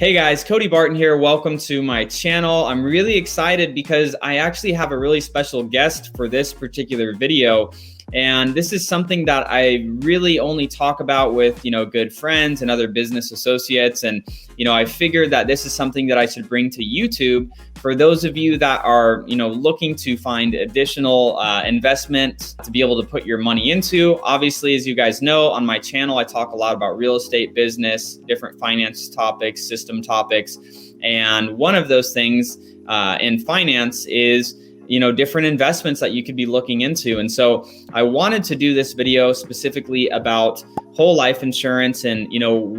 Hey guys, Cody Barton here. Welcome to my channel. I'm really excited because I actually have a really special guest for this particular video. And this is something that I really only talk about with, good friends and other business associates. And, I figured that this is something that I should bring to YouTube for those of you that are, looking to find additional investment to be able to put your money into. Obviously, as you guys know, on my channel, I talk a lot about real estate, business, different finance topics, system topics. And one of those things in finance is different investments that you could be looking into. And so I wanted to do this video specifically about whole life insurance and,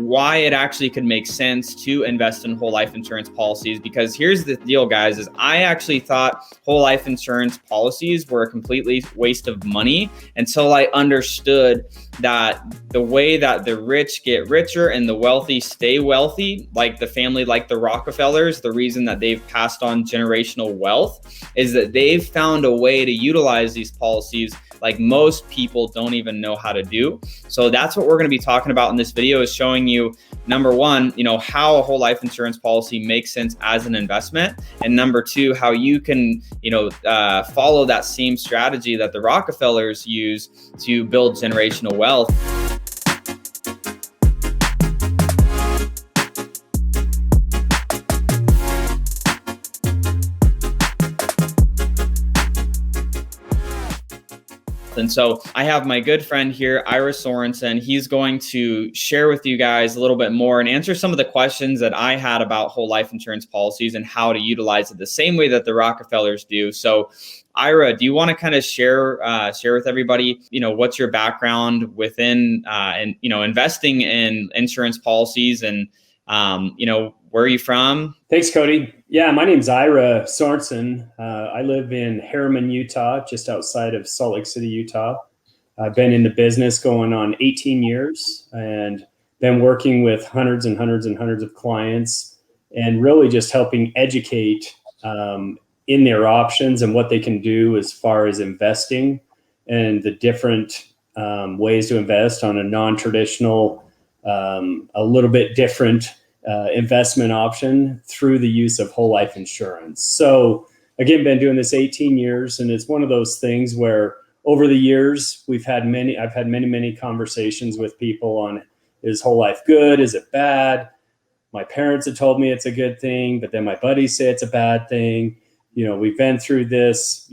why it actually could make sense to invest in whole life insurance policies. Because here's the deal, guys, is I actually thought whole life insurance policies were a completely waste of money until I understood that the way that the rich get richer and the wealthy stay wealthy, like the family, like the Rockefellers, the reason that they've passed on generational wealth is that they've found a way to utilize these policies like most people don't even know how to do. So that's what we're going to be talking about in this video, is showing you, number one, how a whole life insurance policy makes sense as an investment. And number two, how you can, follow that same strategy that the Rockefellers use to build generational wealth. And so I have my good friend here, Ira Sorensen. He's going to share with you guys a little bit more and answer some of the questions that I had about whole life insurance policies and how to utilize it the same way that the Rockefellers do. So Ira, do you want to kind of share with everybody, what's your background within, investing in insurance policies and, where are you from? Thanks, Cody. Yeah, my name's Ira Sorensen. I live in Harriman, Utah, just outside of Salt Lake City, Utah. I've been in the business going on 18 years and been working with hundreds and hundreds and hundreds of clients and really just helping educate in their options and what they can do as far as investing and the different ways to invest on a non-traditional, a little bit different investment option through the use of whole life insurance. So again, been doing this 18 years, and it's one of those things where over the years I've had many conversations with people on, is whole life good? Is it bad? My parents have told me it's a good thing, but then my buddies say it's a bad thing. We've been through this,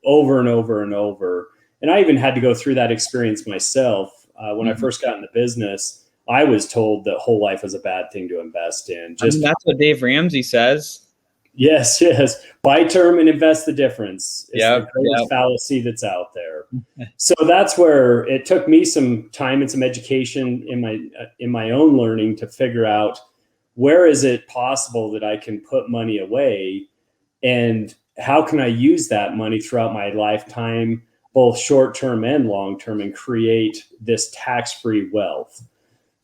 over and over and over. And I even had to go through that experience myself. When I first got in the business, I was told that whole life was a bad thing to invest in. That's what Dave Ramsey says. Yes. Buy term and invest the difference. It's the greatest fallacy that's out there. So that's where it took me some time and some education in my own learning to figure out, where is it possible that I can put money away, and how can I use that money throughout my lifetime, both short-term and long-term, and create this tax-free wealth.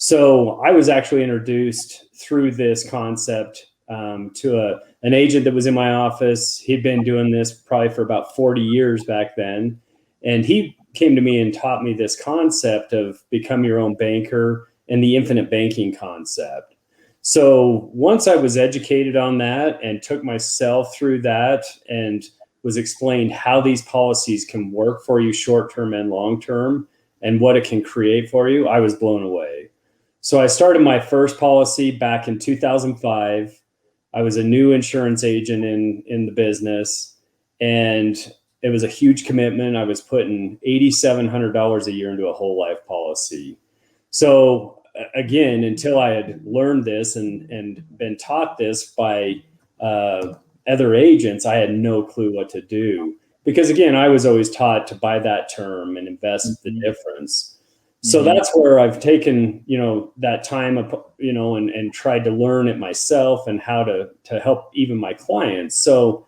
So I was actually introduced through this concept to an agent that was in my office. He'd been doing this probably for about 40 years back then. And he came to me and taught me this concept of become your own banker and the infinite banking concept. So once I was educated on that and took myself through that and was explained how these policies can work for you short-term and long-term and what it can create for you, I was blown away. So I started my first policy back in 2005. I was a new insurance agent in the business, and it was a huge commitment. I was putting $8,700 a year into a whole life policy. So again, until I had learned this and been taught this by other agents, I had no clue what to do. Because again, I was always taught to buy that term and invest the difference. So that's where I've taken, that time, and tried to learn it myself and how to help even my clients. So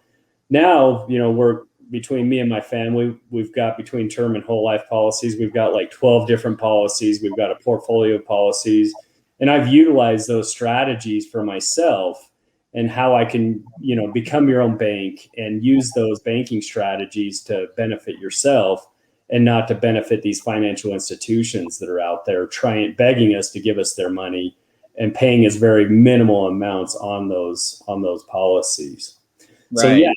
now, we're between me and my family, we've got between term and whole life policies, we've got like 12 different policies. We've got a portfolio of policies, and I've utilized those strategies for myself and how I can, become your own bank and use those banking strategies to benefit yourself and not to benefit these financial institutions that are out there begging us to give us their money and paying as very minimal amounts on those policies. Right. So yeah,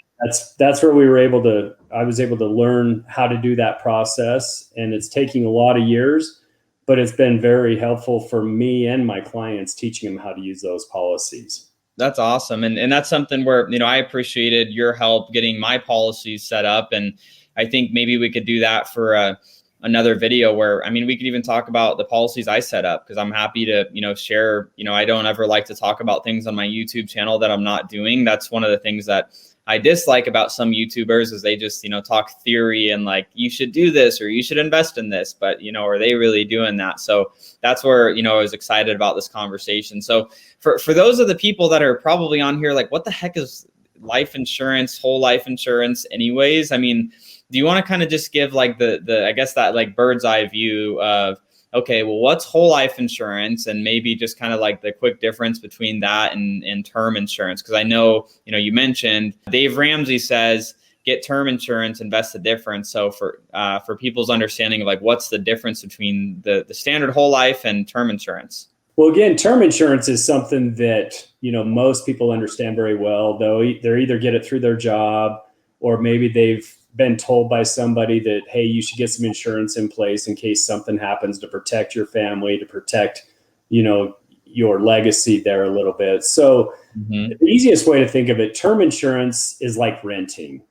that's where I was able to learn how to do that process, and it's taking a lot of years, but it's been very helpful for me and my clients, teaching them how to use those policies. That's awesome. And that's something where, I appreciated your help getting my policies set up. And I think maybe we could do that for another video where, we could even talk about the policies I set up, because I'm happy to, share, I don't ever like to talk about things on my YouTube channel that I'm not doing. That's one of the things that I dislike about some YouTubers, is they just, talk theory and like, you should do this or you should invest in this, but, are they really doing that? So that's where, I was excited about this conversation. So for those of the people that are probably on here, like, what the heck is life insurance, whole life insurance anyways? Do you want to kind of just give like the I guess that like bird's eye view of, okay, well, what's whole life insurance, and maybe just kind of like the quick difference between that and term insurance? Because I know, you mentioned Dave Ramsey says, get term insurance, invest the difference. So for people's understanding of like, what's the difference between the standard whole life and term insurance? Well, again, term insurance is something that, most people understand very well, though they're either get it through their job, or maybe they've been told by somebody that, hey, you should get some insurance in place in case something happens, to protect your family, to protect, your legacy there a little bit. So the easiest way to think of it, term insurance is like renting.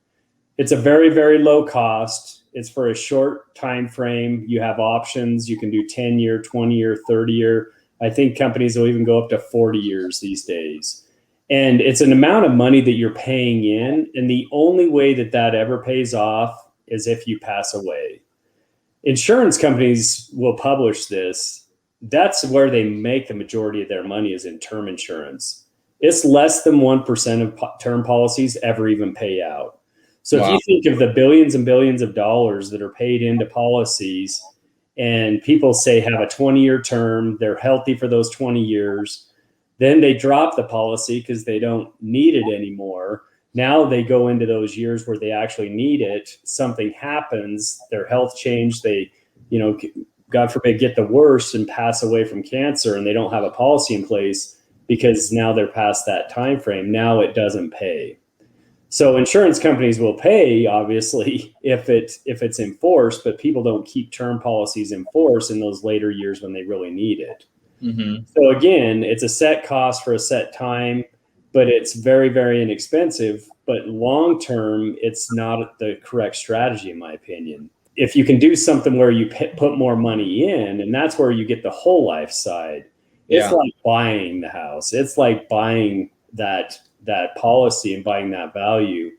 It's a very, very low cost. It's for a short time frame. You have options. You can do 10-year, 20-year, 30-year. I think companies will even go up to 40 years these days. And it's an amount of money that you're paying in. And the only way that ever pays off is if you pass away. Insurance companies will publish this. That's where they make the majority of their money, is in term insurance. It's less than 1% of term policies ever even pay out. So If you think of the billions and billions of dollars that are paid into policies, and people say have a 20-year term, they're healthy for those 20 years, then they drop the policy because they don't need it anymore. Now they go into those years where they actually need it. Something happens, their health change, they, God forbid, get the worst and pass away from cancer, and they don't have a policy in place because now they're past that time frame. Now it doesn't pay. So insurance companies will pay, obviously, if it's enforced, but people don't keep term policies in force in those later years when they really need it. So again, it's a set cost for a set time, but it's very, very inexpensive. But long term, it's not the correct strategy, in my opinion. If you can do something where you put more money in, and that's where you get the whole life side, it's like buying the house. It's like buying that policy and buying that value.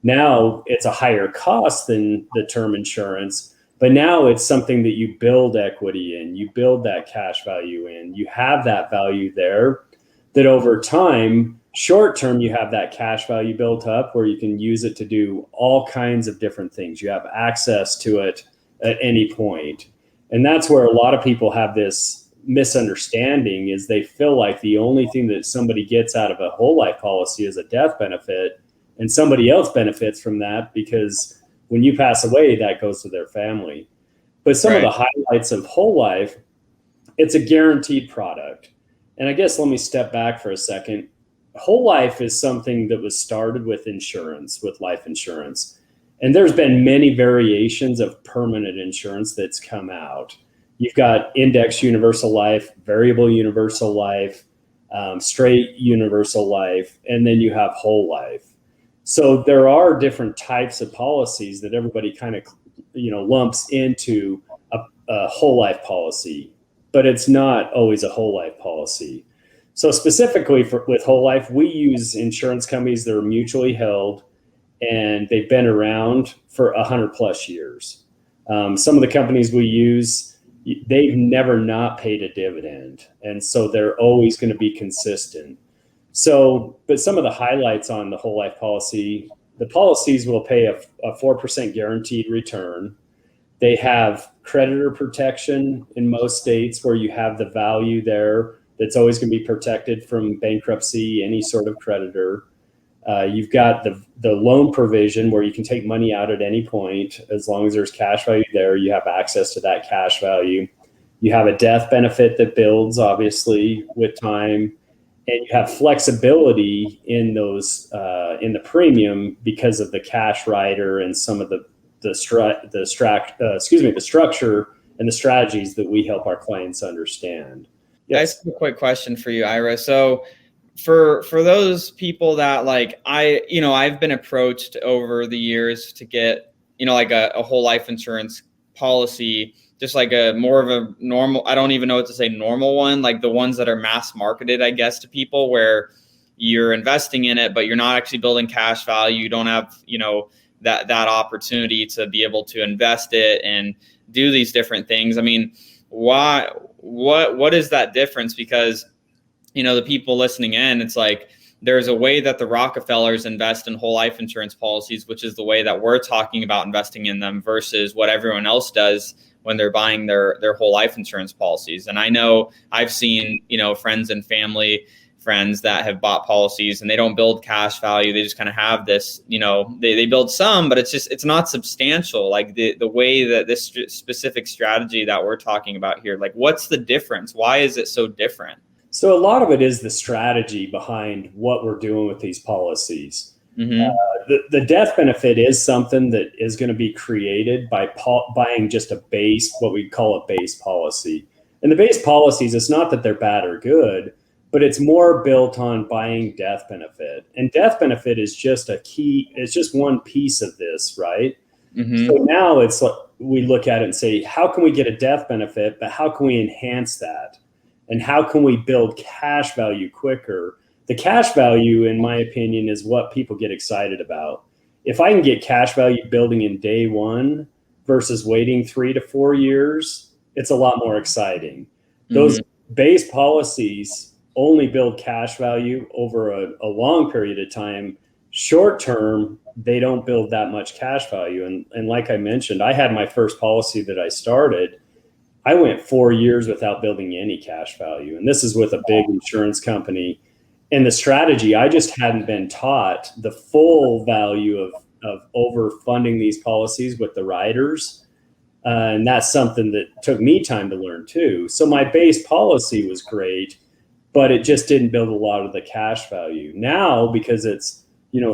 Now it's a higher cost than the term insurance, but now it's something that you build equity in, you build that cash value in, you have that value there, that over time, short term, you have that cash value built up where you can use it to do all kinds of different things. You have access to it at any point. And that's where a lot of people have this misunderstanding, is they feel like the only thing that somebody gets out of a whole life policy is a death benefit, and somebody else benefits from that because when you pass away, that goes to their family. But some of the highlights of whole life, it's a guaranteed product. And I guess let me step back for a second. Whole life is something that was started with insurance, with life insurance. And there's been many variations of permanent insurance that's come out. You've got index universal life, variable universal life, straight universal life, and then you have whole life. So there are different types of policies that everybody kind of, lumps into a whole life policy, but it's not always a whole life policy. So specifically with whole life, we use insurance companies that are mutually held, and they've been around for 100+ years. Some of the companies we use, they've never not paid a dividend. And so they're always going to be consistent. So, but some of the highlights on the whole life policy, the policies will pay a 4% guaranteed return. They have creditor protection in most states, where you have the value there that's always going to be protected from bankruptcy, any sort of creditor. You've got the loan provision where you can take money out at any point. As long as there's cash value there, you have access to that cash value. You have a death benefit that builds obviously with time, and you have flexibility in those in the premium because of the cash rider and some of the structure and the strategies that we help our clients understand. Yes. I have a quick question for you, Ira. So for those people that like I've been approached over the years to get, like a whole life insurance policy, just like a more of a normal, I don't even know what to say, normal one, like the ones that are mass marketed, I guess, to people where you're investing in it, but you're not actually building cash value. You don't have, that opportunity to be able to invest it and do these different things. I mean, what is that difference? Because, the people listening in, it's like, there's a way that the Rockefellers invest in whole life insurance policies, which is the way that we're talking about investing in them versus what everyone else does when they're buying their whole life insurance policies. And I know I've seen, friends and family friends that have bought policies and they don't build cash value. They just kind of have this, they build some, but it's not substantial. Like the way that this specific strategy that we're talking about here, like what's the difference? Why is it so different? So a lot of it is the strategy behind what we're doing with these policies. Mm-hmm. The death benefit is something that is going to be created by buying just a base, what we call a base policy. And the base policies, it's not that they're bad or good, but it's more built on buying death benefit. And death benefit is just it's just one piece of this, right? Mm-hmm. So now it's like we look at it and say, how can we get a death benefit, but how can we enhance that? And how can we build cash value quicker? The cash value, in my opinion, is what people get excited about. If I can get cash value building in day one versus waiting 3 to 4 years, it's a lot more exciting. Mm-hmm. Those base policies only build cash value over a long period of time. Short term, they don't build that much cash value. And like I mentioned, I had my first policy that I started. I went 4 years without building any cash value. And this is with a big insurance company. And the strategy, I just hadn't been taught the full value of overfunding these policies with the riders. And that's something that took me time to learn too. So my base policy was great, but it just didn't build a lot of the cash value. Now, because it's,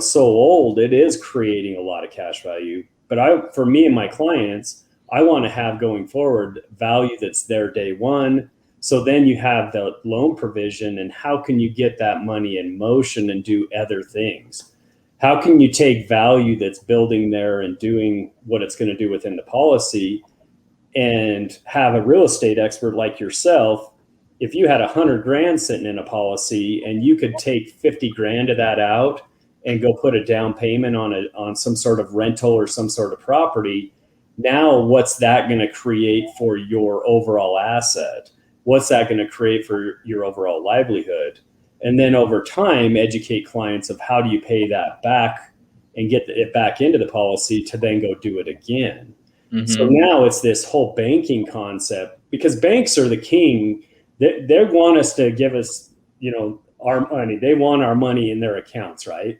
so old, it is creating a lot of cash value. But for me and my clients, I want to have going forward value that's there day one. So then you have the loan provision, and how can you get that money in motion and do other things? How can you take value that's building there and doing what it's going to do within the policy and have a real estate expert like yourself? If you had $100,000 sitting in a policy and you could take 50 grand of that out and go put a down payment on some sort of rental or some sort of property, now, what's that going to create for your overall asset? What's that going to create for your overall livelihood? And then over time, educate clients of how do you pay that back and get it back into the policy to then go do it again. Mm-hmm. So now it's this whole banking concept, because banks are the king. They want us to give us, our money. They want our money in their accounts, right?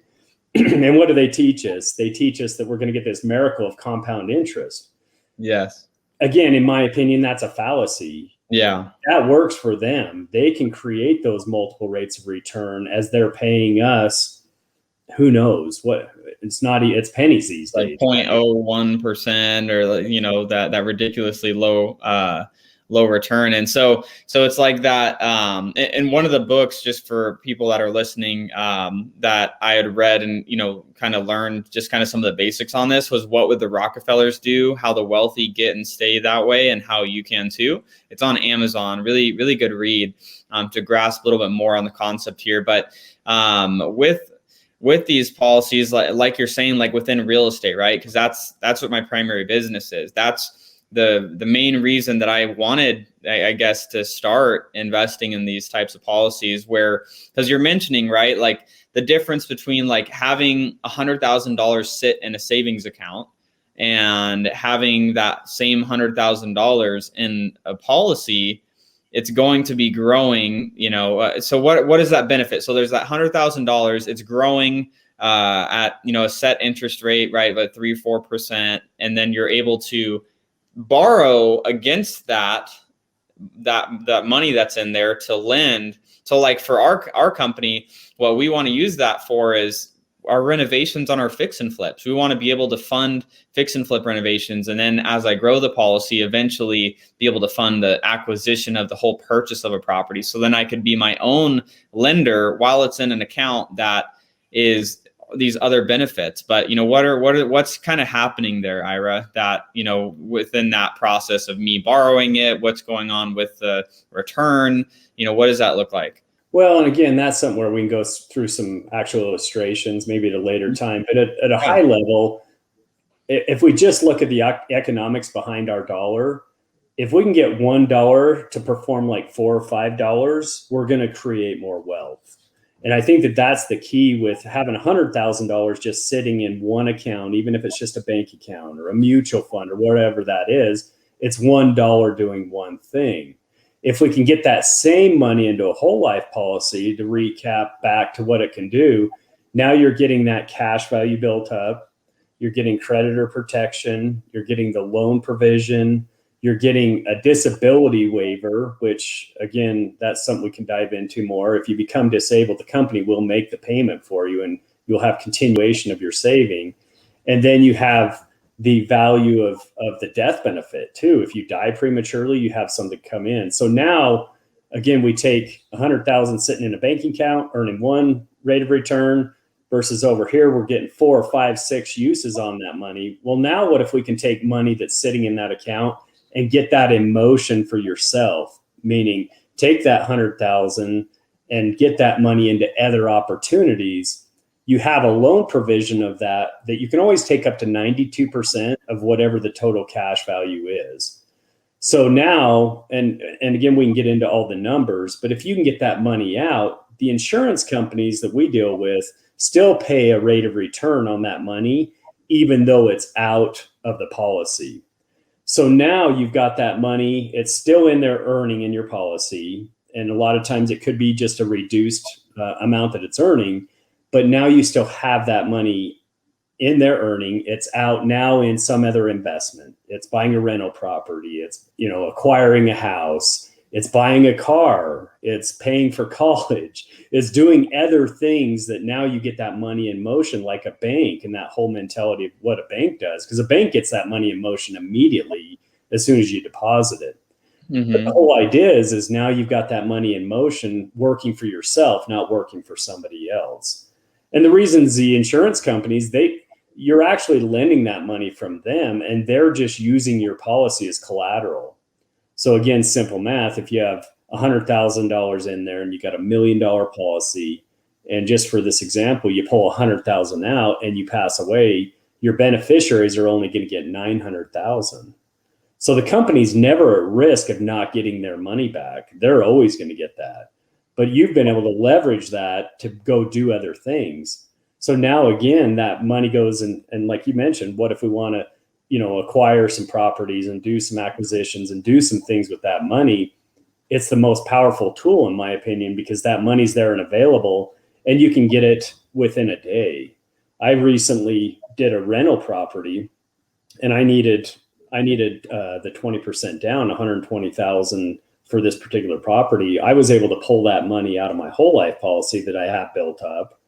And what do they teach us? They teach us that we're going to get this miracle of compound interest. Yes. Again, in my opinion, that's a fallacy. Yeah. That works for them. They can create those multiple rates of return as they're paying us. Who knows what? It's pennies these days. Like 0.01% or, that ridiculously low return. And so it's like that. In one of the books, just for people that are listening, that I had read and, kind of learned just kind of some of the basics on this was What Would the Rockefellers Do? How the Wealthy Get and Stay That Way, and how you can too. It's on Amazon. Really, really good read to grasp a little bit more on the concept here. But with these policies, like you're saying, like within real estate, right? Because that's what my primary business is. That's the main reason that I wanted, I guess, to start investing in these types of policies, where, because you're mentioning, right, like the difference between like having $100,000 sit in a savings account and having that same $100,000 in a policy, it's going to be growing, so what does that benefit? So there's that $100,000, it's growing at, a set interest rate, right, about 3-4%. And then you're able to borrow against that that money that's in there to lend. So like for our company, what we want to use that for is our renovations on our fix and flips. We want to be able to fund fix and flip renovations. And then as I grow the policy, eventually be able to fund the acquisition of the whole purchase of a property. So then I could be my own lender while it's in an account that is these other benefits. But, what's kind of happening there, Ira, that, within that process of me borrowing it, what's going on with the return, what does that look like? Well, and again, that's something where we can go through some actual illustrations, maybe at a later time. But at a high level, if we just look at the economics behind our dollar, if we can get $1 to perform like $4 or $5, we're going to create more wealth. And I think that that's the key with having $100,000 just sitting in one account, even if it's just a bank account or a mutual fund or whatever that is, it's $1 doing one thing. If we can get that same money into a whole life policy, to recap back to what it can do, now you're getting that cash value built up, you're getting creditor protection, you're getting the loan provision, you're getting a disability waiver, which again, that's something we can dive into more. If you become disabled, the company will make the payment for you and you'll have continuation of your saving. And then you have the value of the death benefit too. If you die prematurely, you have something come in. So now, again, we take 100,000 sitting in a banking account, earning one rate of return, versus over here, we're getting 4 or 5, 6 uses on that money. Well, now what if we can take money that's sitting in that account and get that in motion for yourself? Meaning take that 100,000 and get that money into other opportunities. You have a loan provision of that you can always take up to 92% of whatever the total cash value is. So now, and again, we can get into all the numbers, but if you can get that money out, the insurance companies that we deal with still pay a rate of return on that money, even though it's out of the policy. So now you've got that money, it's still in there earning in your policy. And a lot of times it could be just a reduced amount that it's earning. But now you still have that money in their earning. It's out now in some other investment. It's buying a rental property. It's, acquiring a house. It's buying a car. It's paying for college. It's doing other things that now you get that money in motion, like a bank, and that whole mentality of what a bank does. Because a bank gets that money in motion immediately as soon as you deposit it. Mm-hmm. But the whole idea is now you've got that money in motion working for yourself, not working for somebody else. And the reasons the insurance companies, you're actually lending that money from them and they're just using your policy as collateral. So again, simple math, if you have $100,000 in there and you got $1 million policy, and just for this example, you pull 100,000 out and you pass away, your beneficiaries are only going to get 900,000. So the company's never at risk of not getting their money back. They're always going to get that. But you've been able to leverage that to go do other things. So now, again, that money goes and like you mentioned, what if we want to, acquire some properties and do some acquisitions and do some things with that money? It's the most powerful tool, in my opinion, because that money's there and available and you can get it within a day. I recently did a rental property and I needed the 20% down, 120,000 for this particular property. I was able to pull that money out of my whole life policy that I have built up.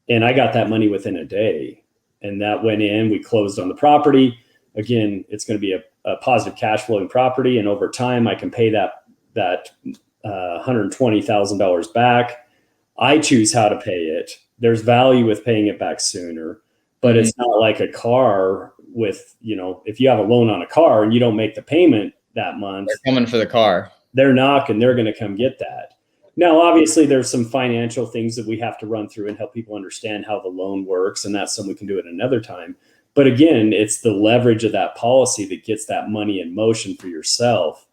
And I got that money within a day. And that went in, we closed on the property. Again, it's going to be a positive cash flowing property. And over time, I can pay that $120,000 back. I choose how to pay it. There's value with paying it back sooner, but it's not like a car with, if you have a loan on a car and you don't make the payment that month, they're coming for the car. They're knocking, they're going to come get that. Now, obviously, there's some financial things that we have to run through and help people understand how the loan works. And that's something we can do at another time. But again, it's the leverage of that policy that gets that money in motion for yourself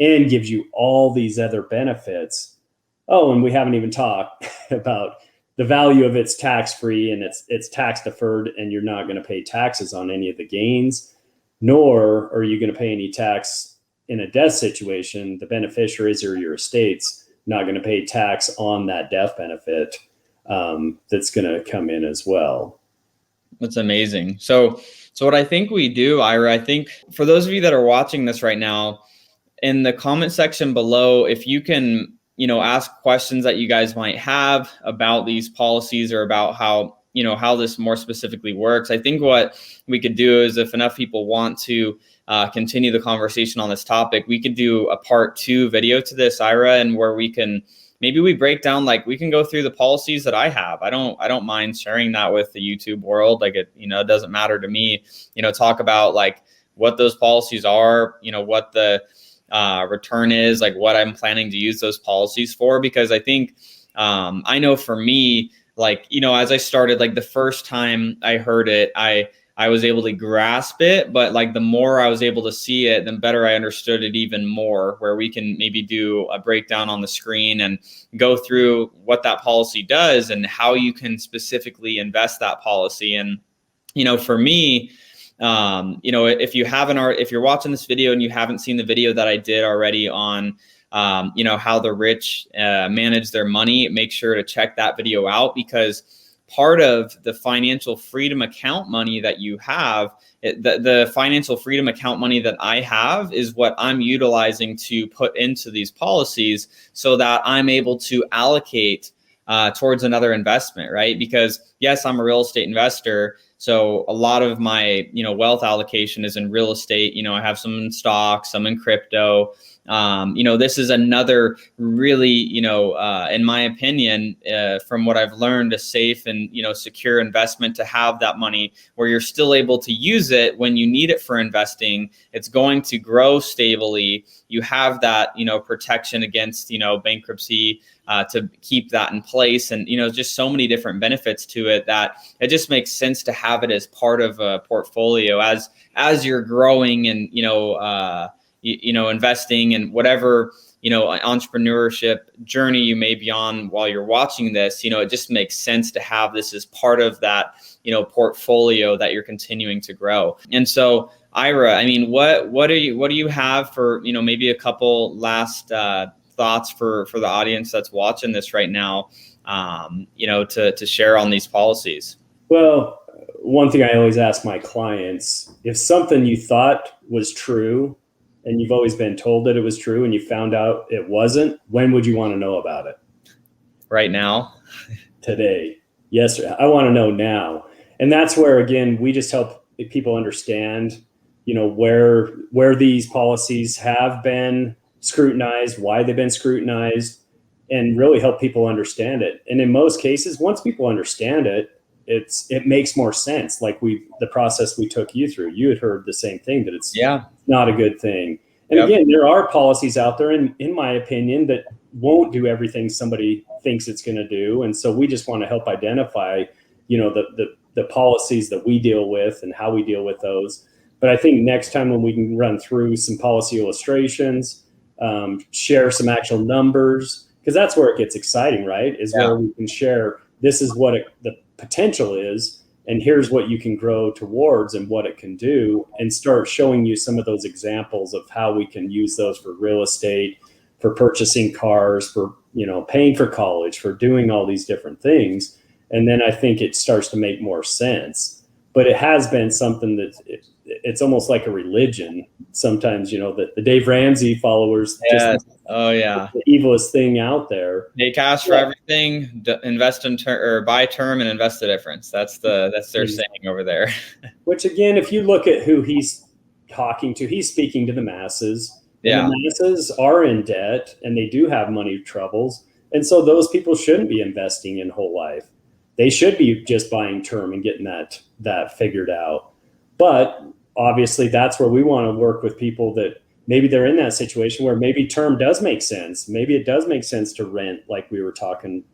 and gives you all these other benefits. Oh, and we haven't even talked about the value of it's tax-free and it's tax deferred, and you're not going to pay taxes on any of the gains, nor are you going to pay any tax in a death situation. The beneficiaries or your estate's not going to pay tax on that death benefit that's going to come in as well. That's amazing. So what I think we do, Ira, I think for those of you that are watching this right now, in the comment section below, if you can, ask questions that you guys might have about these policies or about how, how this more specifically works. I think what we could do is, if enough people want to continue the conversation on this topic, we could do a part 2 video to this, Ira, and where we can, maybe we break down, like we can go through the policies that I have. I don't mind sharing that with the YouTube world. Like it doesn't matter to me, talk about like what those policies are, what the return is, like what I'm planning to use those policies for. Because I think, I know for me, like, as I started, like the first time I heard it, I was able to grasp it, but like the more I was able to see it, the better I understood it even more, where we can maybe do a breakdown on the screen and go through what that policy does and how you can specifically invest that policy. And, for me, if you're watching this video and you haven't seen the video that I did already on, how the rich manage their money, make sure to check that video out, because part of the financial freedom account money that you have, the financial freedom account money that I have is what I'm utilizing to put into these policies so that I'm able to allocate towards another investment, right? Because yes, I'm a real estate investor. So a lot of my, wealth allocation is in real estate. I have some in stocks, some in crypto. This is another really, in my opinion, from what I've learned, a safe and, secure investment to have that money where you're still able to use it when you need it for investing. It's going to grow stably. You have that, protection against, bankruptcy, to keep that in place. And, just so many different benefits to it that it just makes sense to have it as part of a portfolio as you're growing and, investing in whatever, entrepreneurship journey you may be on while you're watching this. It just makes sense to have this as part of that, portfolio that you're continuing to grow. And so, Ira, I mean, what do you have for, maybe a couple last thoughts for the audience that's watching this right now, to share on these policies? Well, one thing I always ask my clients, if something you thought was true and you've always been told that it was true and you found out it wasn't, when would you want to know about it? Right now. Today. Yes, I want to know now. And that's where, again, we just help people understand, where these policies have been scrutinized, why they've been scrutinized, and really help people understand it. And in most cases, once people understand it, it makes more sense. Like the process we took you through, you had heard the same thing, that it's not a good thing. And again, there are policies out there, in my opinion, that won't do everything somebody thinks it's going to do. And so we just want to help identify, the policies that we deal with and how we deal with those. But I think next time when we can run through some policy illustrations, share some actual numbers, because that's where it gets exciting, right? Is where we can share, this is what the potential is, and here's what you can grow towards and what it can do, and start showing you some of those examples of how we can use those for real estate, for purchasing cars, for, paying for college, for doing all these different things. And then I think it starts to make more sense. But it has been something that it's almost like a religion sometimes, the Dave Ramsey followers. Just the evilest thing out there. Pay cash for everything, invest in or buy term and invest the difference. That's their saying over there. Which again, if you look at who he's talking to, he's speaking to the masses. And the masses are in debt and they do have money troubles. And so those people shouldn't be investing in whole life. They should be just buying term and getting that figured out. But obviously that's where we want to work with people that maybe they're in that situation where maybe term does make sense. Maybe it does make sense to rent, like we were talking,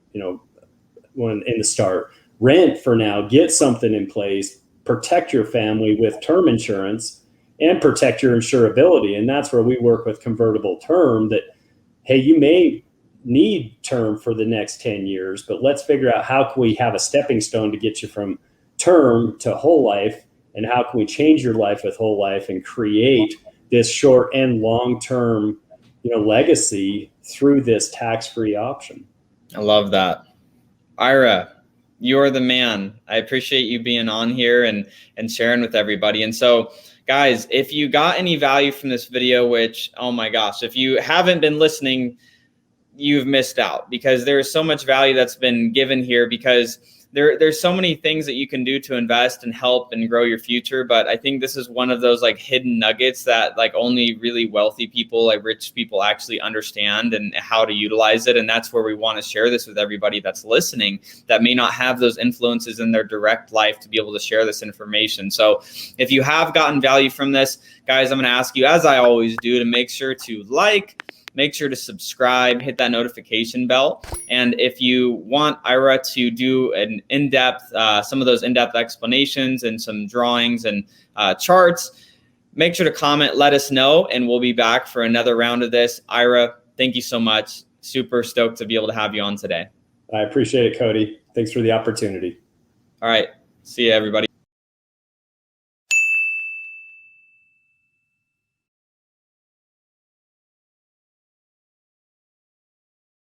when in the start. Rent for now, get something in place, protect your family with term insurance and protect your insurability. And that's where we work with convertible term that, hey, you may need term for the next 10 years, but let's figure out how can we have a stepping stone to get you from term to whole life, and how can we change your life with whole life and create this short and long-term, legacy through this tax-free option. I love that. Ira, You're the man. I appreciate you being on here and sharing with everybody. And so, guys, if you got any value from this video, which, oh my gosh, if you haven't been listening, you've missed out, because there is so much value that's been given here, because there's so many things that you can do to invest and help and grow your future. But I think this is one of those like hidden nuggets that like only really wealthy people, like rich people, actually understand and how to utilize it. And that's where we want to share this with everybody that's listening that may not have those influences in their direct life to be able to share this information. So if you have gotten value from this, guys, I'm going to ask you, as I always do, to make sure to make sure to subscribe, hit that notification bell. And if you want Ira to do an in-depth, some of those in-depth explanations and some drawings and charts, make sure to comment, let us know, and we'll be back for another round of this. Ira, thank you so much. Super stoked to be able to have you on today. I appreciate it, Cody. Thanks for the opportunity. All right. See you, everybody.